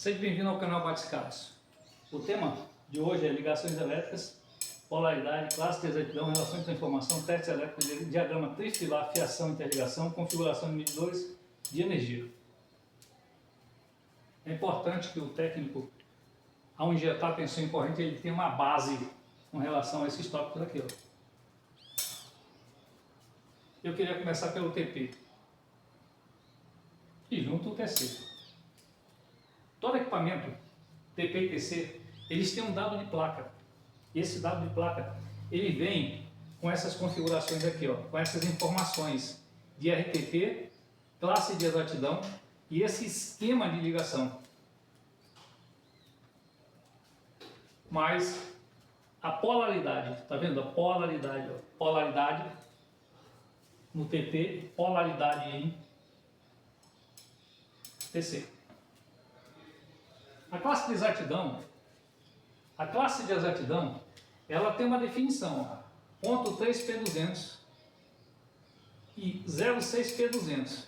Seja bem-vindo ao canal Bate-Cabos. O tema de hoje é ligações elétricas, polaridade, classe de exatidão, relação entre informação, testes elétricos, diagrama trifilar, fiação, interligação, configuração de medidores de energia. É importante que o técnico, ao injetar tensão em corrente, ele tenha uma base com relação a esses tópicos aqui. Ó. Eu queria começar pelo TP e junto o TC. Todo equipamento, TP e TC, eles têm um dado de placa. E esse dado de placa, ele vem com essas configurações aqui, ó, com essas informações de RTP, classe de exatidão e esse esquema de ligação. Mas a polaridade, tá vendo? A polaridade, ó, polaridade no TP, polaridade em TC. A classe de exatidão, ela tem uma definição, ó, 0.3P200 e 0.6P200.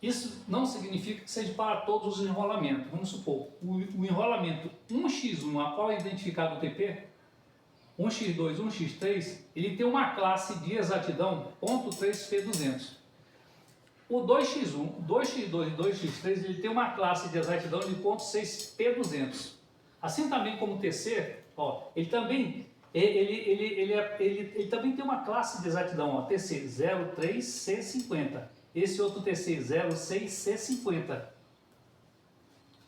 Isso não significa que seja para todos os enrolamentos. Vamos supor, o enrolamento 1x1, a qual é identificado o TP, 1x2, 1x3, ele tem uma classe de exatidão 0.3P200. O 2x1, 2x2 e 2x3 ele tem uma classe de exatidão de 0.6P200. Assim também como o TC, ó, ele também tem uma classe de exatidão, ó, TC 03C50. Esse outro TC 06C50.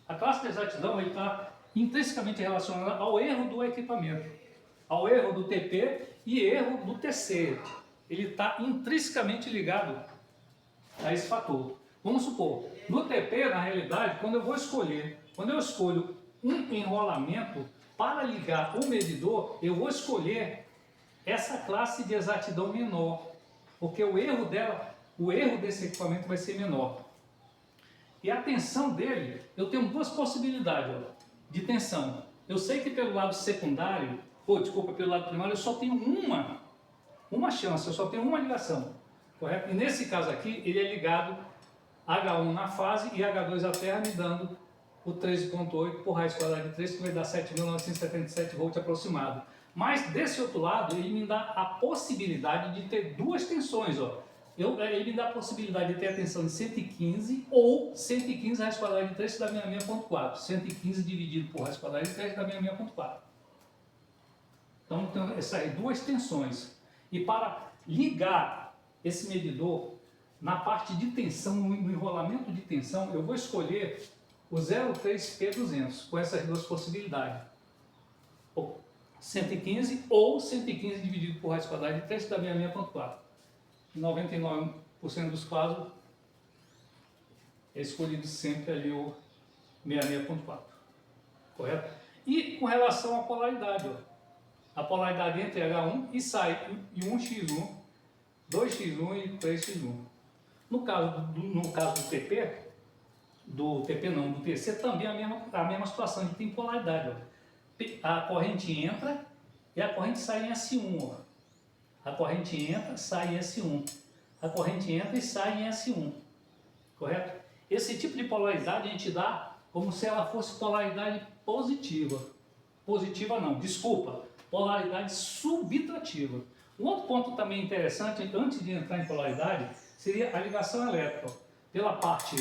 A classe de exatidão está intrinsecamente relacionada ao erro do equipamento, ao erro do TP e erro do TC. Ele está intrinsecamente ligado a esse fator. Vamos supor, no TP, na realidade, quando eu escolho um enrolamento para ligar o medidor, eu vou escolher essa classe de exatidão menor, porque o erro desse equipamento vai ser menor. E a tensão dele, eu tenho duas possibilidades, ó, de tensão. Eu sei que pelo lado secundário, pelo lado primário, eu só tenho uma chance, eu só tenho uma ligação. Correto? E nesse caso aqui, ele é ligado H1 na fase e H2 à terra, me dando o 13.8 por raiz quadrada de 3, que vai dar 7.977 volts aproximado. Mas desse outro lado, ele me dá a possibilidade de ter duas tensões. Ó. Ele me dá a possibilidade de ter a tensão de 115 ou 115 raiz quadrada de 3, que dá 66.4. 115 dividido por raiz quadrada de 3 dá 66.4. Então, tem essas duas tensões. E para ligar esse medidor, na parte de tensão, no enrolamento de tensão, eu vou escolher o 0,3P200, com essas duas possibilidades. 115 ou 115 dividido por raiz quadrada de 3, que dá 66.4. Em 99% dos casos, é escolhido sempre ali o 66.4. Correto? E com relação à polaridade, ó, a polaridade entre H1 e sai e 1x1, 2x1 e 3x1. No caso do TP, do TC, também é a mesma situação, de tem polaridade. Ó. A corrente entra e a corrente sai em S1. Ó. A corrente entra, sai em S1. A corrente entra e sai em S1. Correto? Esse tipo de polaridade a gente dá como se ela fosse polaridade positiva. Positiva não, desculpa, polaridade subtrativa. Um outro ponto também interessante, antes de entrar em polaridade, seria a ligação elétrica. Ó. Pela parte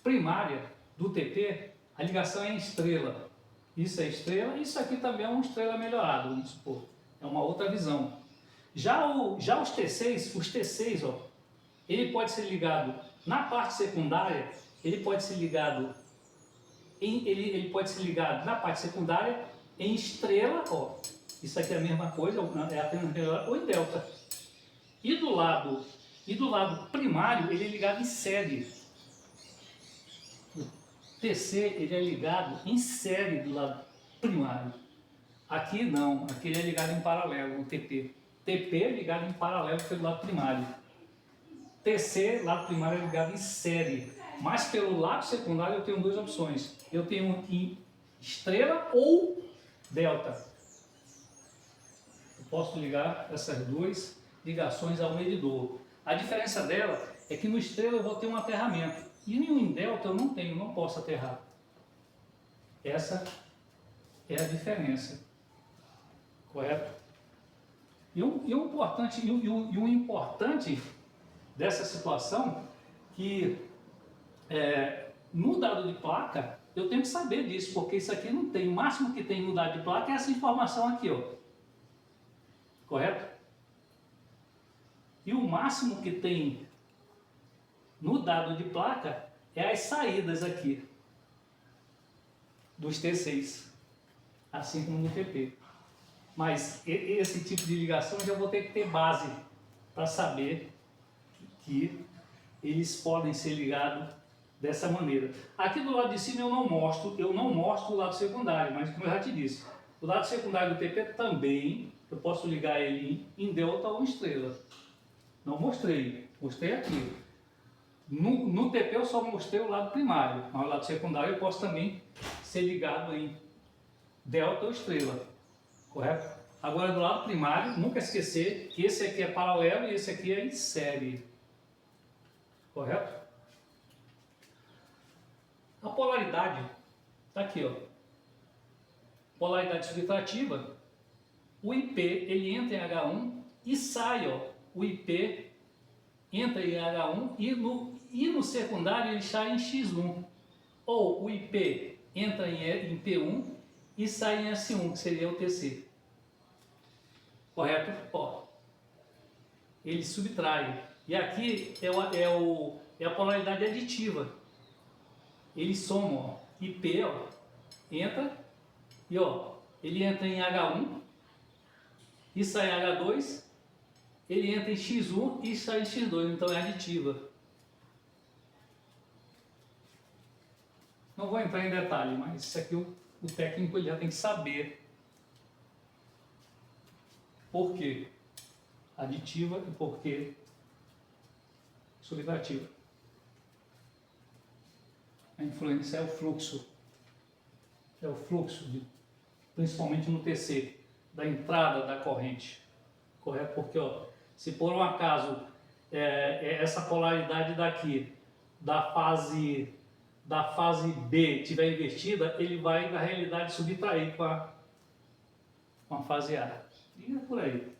primária do TP, a ligação é em estrela. Isso é estrela, isso aqui também é uma estrela melhorada, vamos supor. É uma outra visão. Já os T6, ó, ele pode ser ligado na parte secundária, ele pode ser ligado na parte secundária em estrela, ó. Isso aqui é a mesma coisa, é apenas melhor, ou em delta. E do lado primário, ele é ligado em série. O TC, ele é ligado em série do lado primário. Aqui não, aqui ele é ligado em paralelo, o TP. TP é ligado em paralelo pelo lado primário. TC, lado primário, é ligado em série. Mas pelo lado secundário eu tenho duas opções. Eu tenho em estrela ou delta. Posso ligar essas duas ligações ao medidor. A diferença dela é que no estrela eu vou ter um aterramento. E em delta eu não posso aterrar. Essa é a diferença, correto? E o importante dessa situação que no dado de placa eu tenho que saber disso, porque isso aqui não tem, o máximo que tem no dado de placa é essa informação aqui, ó, correto? E o máximo que tem no dado de placa é as saídas aqui dos T6, assim como no TP. Mas esse tipo de ligação eu já vou ter que ter base para saber que eles podem ser ligados dessa maneira. Aqui do lado de cima eu não mostro o lado secundário, mas como eu já te disse, o lado secundário do TP também, eu posso ligar ele em delta ou em estrela. Não mostrei aqui. No TP eu só mostrei o lado primário, mas o lado secundário eu posso também ser ligado em delta ou estrela, correto? Agora do lado primário, nunca esquecer que esse aqui é paralelo e esse aqui é em série, correto? A polaridade está aqui, ó. Polaridade subtrativa, o IP ele entra em H1 e sai, ó. O IP entra em H1 e no secundário ele sai em X1. Ou o IP entra em P1 e sai em S1, que seria o TC. Correto? Ó, ele subtrai. E aqui é a polaridade aditiva. Eles somam, ó, IP, ó, entra e ó, ele entra em H1 e sai em H2, ele entra em X1 e sai em X2, então é aditiva. Não vou entrar em detalhe, mas isso aqui o técnico ele já tem que saber por que aditiva e por que subtrativa. A influência é o fluxo, principalmente no TC, da entrada da corrente, correto? Porque ó, se por um acaso essa polaridade daqui da fase B estiver invertida, ele vai na realidade subtrair com a fase A. E é por aí.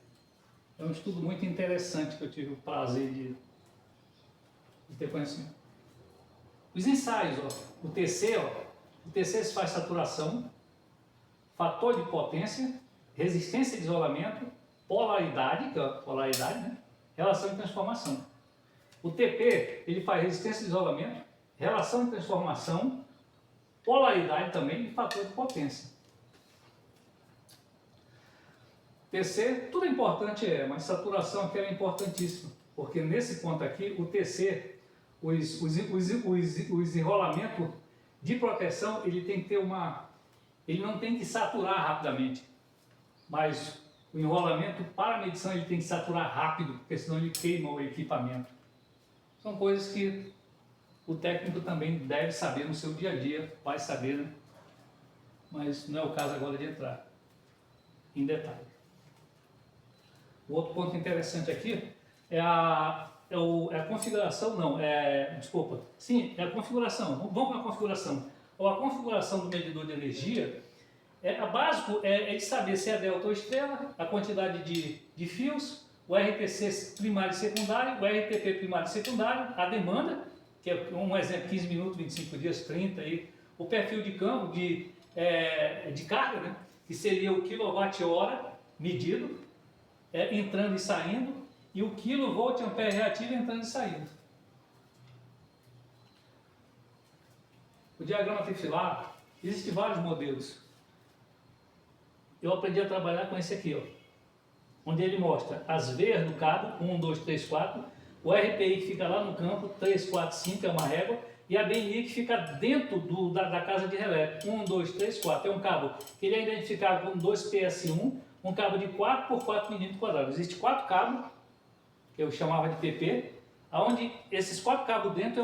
É um estudo muito interessante que eu tive o prazer de ter conhecimento. Os ensaios, ó, o TC se faz saturação, fator de potência, resistência de isolamento, polaridade, que é a polaridade, né? Relação de transformação. O TP, ele faz resistência de isolamento, relação de transformação, polaridade também e fator de potência. TC, tudo é importante, mas saturação aqui é importantíssima, porque nesse ponto aqui, o TC, os enrolamentos de proteção, ele tem que ter ele não tem que saturar rapidamente, mas o enrolamento para a medição ele tem que saturar rápido, porque senão ele queima o equipamento. São coisas que o técnico também deve saber no seu dia a dia, vai saber, né? Mas não é o caso agora de entrar em detalhe. O outro ponto interessante aqui é a configuração, é a configuração, vamos para a configuração. A configuração do medidor de energia, a básico é de saber se é delta ou estrela, a quantidade de fios, o RTC primário e secundário, o RTP primário e secundário, a demanda, que é um exemplo, 15 minutos, 25 dias, 30, aí, o perfil de campo de carga, né, que seria o kWh medido, entrando e saindo, e o kVA reativo entrando e saindo. O diagrama trifilar, existem vários modelos. Eu aprendi a trabalhar com esse aqui, ó, onde ele mostra as veias do cabo, 1, 2, 3, 4, o RPI que fica lá no campo, 3, 4, 5 é uma régua, e a BNI que fica dentro da casa de relé, 1, 2, 3, 4, é um cabo que ele é identificado como 2PS1, um cabo de 4 por 4 mm². Existem 4 cabos, que eu chamava de PP, onde esses 4 cabos dentro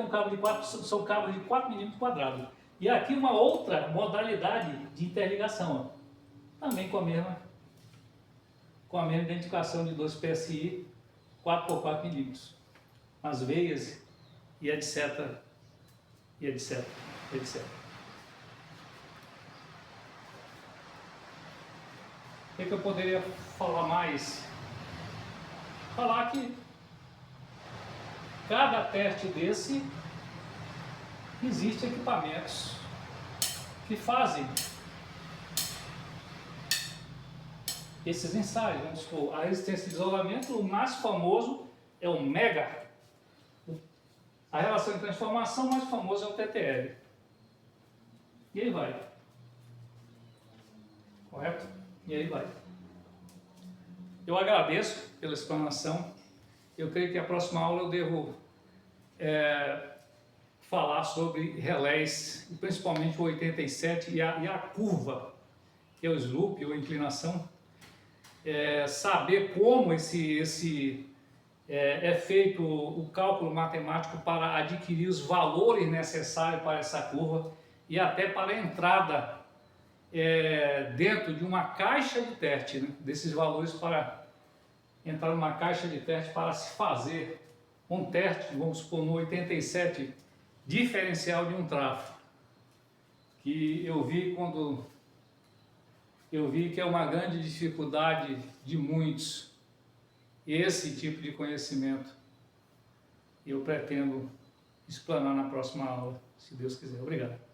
são cabos de 4 mm². E aqui uma outra modalidade de interligação, ó, também com a mesma identificação de 2 PSI 4 por 4 mm. As veias e etc. que eu poderia falar mais? Falar que cada teste desse existem equipamentos que fazem esses ensaios. Vamos supor, a resistência de isolamento, o mais famoso é o Mega. A relação de transformação, o mais famoso é o TTL. E aí vai. Correto? E aí vai. Eu agradeço pela explanação. Eu creio que a próxima aula eu devo falar sobre relés, principalmente o 87 e a curva, que é o slope ou inclinação. Saber como é feito o cálculo matemático para adquirir os valores necessários para essa curva e até para a entrada dentro de uma caixa de teste, né? Desses valores para entrar numa caixa de teste para se fazer um teste, vamos supor, no 87, diferencial de um trafo, que eu vi que é uma grande dificuldade de muitos esse tipo de conhecimento. Eu pretendo explanar na próxima aula, se Deus quiser. Obrigado.